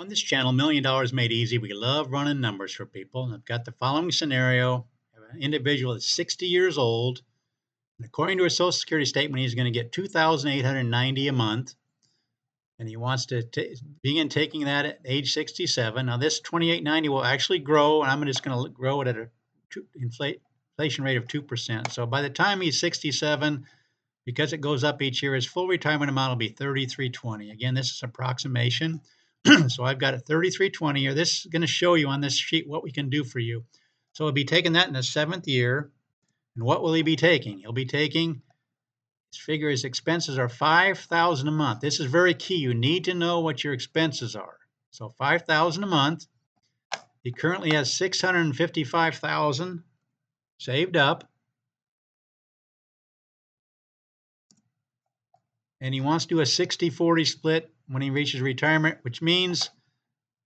On this channel, $1,000,000 Made Easy, we love running numbers for people. And I've got the following scenario. I have an individual that's 60 years old, and according to his Social Security statement, he's going to get $2,890 a month, and he wants to begin taking that at age 67. Now, this 2890 will actually grow, and I'm just going to grow it at a inflation rate of 2%. So by the time he's 67, because it goes up each year, his full retirement amount will be $3,320. Again, this is approximation. So I've got a 3320 here. This is going to show you on this sheet what we can do for you. So he'll be taking that in the 7th year. And what will he be taking? He'll be taking, his expenses are $5,000 a month. This is very key. You need to know what your expenses are. So $5,000 a month. He currently has $655,000 saved up. And he wants to do a 60-40 split when he reaches retirement, which means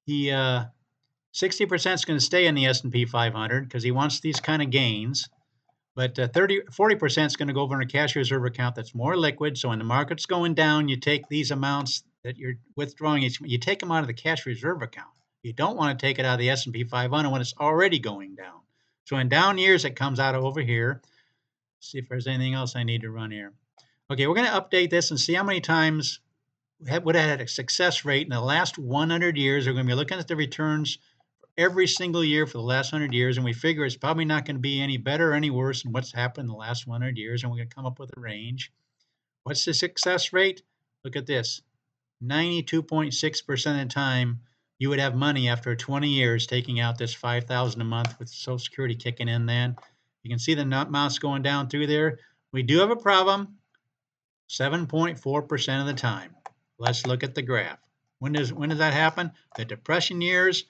he 60% is going to stay in the S&P 500 because he wants these kind of gains. But 40% is going to go over in a cash reserve account that's more liquid. So when the market's going down, you take these amounts that you're withdrawing, you take them out of the cash reserve account. You don't want to take it out of the S&P 500 when it's already going down. So in down years, it comes out of over here. Let's see if there's anything else I need to run here. Okay, we're going to update this and see how many times would have had a success rate in the last 100 years. We're going to be looking at the returns every single year for the last 100 years, and we figure it's probably not going to be any better or any worse than what's happened in the last 100 years, and we're going to come up with a range. What's the success rate? Look at this. 92.6% of the time, you would have money after 20 years taking out this $5,000 a month with Social Security kicking in then. You can see the amounts going down through there. We do have a problem. 7.4% of the time. Let's look at the graph. When does that happen? The Depression years,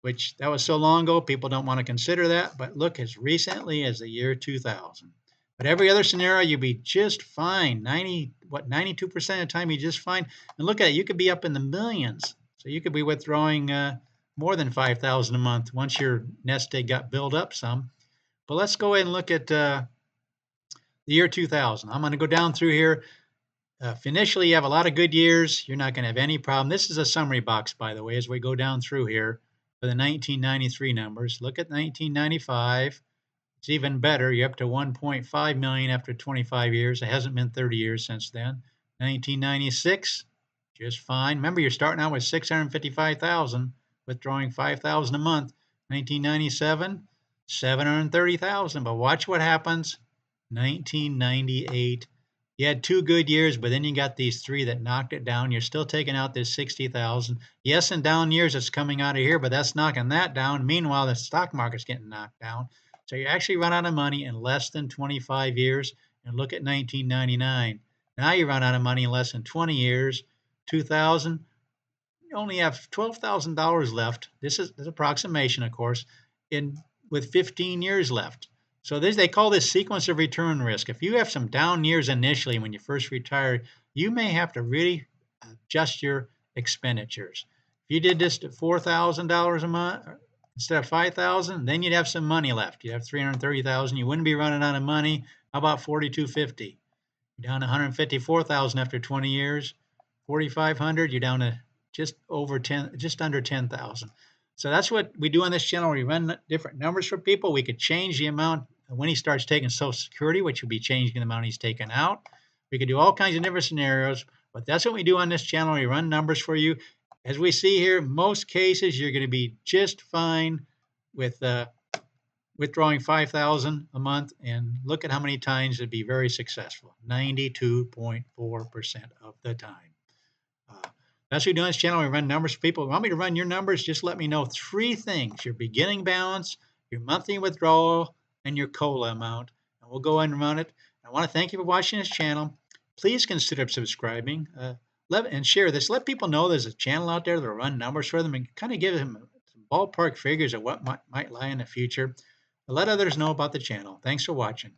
which that was so long ago, people don't want to consider that. But look, as recently as the year 2000. But every other scenario, you'd be just fine. 92% of the time, you're just fine. And look at it, you could be up in the millions. So you could be withdrawing more than $5,000 a month once your nest egg got built up some. But let's go ahead and look at the year 2000. I'm going to go down through here. If initially you have a lot of good years, you're not going to have any problem. This is a summary box, by the way, as we go down through here for the 1993 numbers. Look at 1995. It's even better. You're up to 1.5 million after 25 years. It hasn't been 30 years since then. 1996, just fine. Remember, you're starting out with 655,000, withdrawing 5,000 a month. 1997, 730,000. But watch what happens. 1998. You had 2 good years, but then you got these 3 that knocked it down. You're still taking out this 60,000. Yes, in down years, it's coming out of here, but that's knocking that down. Meanwhile, the stock market's getting knocked down. So you actually run out of money in less than 25 years. And look at 1999. Now you run out of money in less than 20 years. 2000, you only have $12,000 left. This is an approximation, of course, with 15 years left. So they call this sequence of return risk. If you have some down years initially when you first retire, you may have to really adjust your expenditures. If you did this at $4,000 a month instead of $5,000, then you'd have some money left. You'd have $330,000. You wouldn't be running out of money. How about $4,250? You're down to $154,000 after 20 years. $4,500. You're down to just under $10,000. So that's what we do on this channel. We run different numbers for people. We could change the amount when he starts taking Social Security, which would be changing the amount he's taking out. We could do all kinds of different scenarios, but that's what we do on this channel. We run numbers for you. As we see here, most cases, you're going to be just fine with withdrawing $5,000 a month. And look at how many times it'd be very successful, 92.4% of the time. That's what we do on this channel. We run numbers for people. If you want me to run your numbers, just let me know 3 things: your beginning balance, your monthly withdrawal, and your COLA amount. And we'll go ahead and run it. I want to thank you for watching this channel. Please consider subscribing and share this. Let people know there's a channel out there that will run numbers for them and kind of give them some ballpark figures of what might lie in the future. Let others know about the channel. Thanks for watching.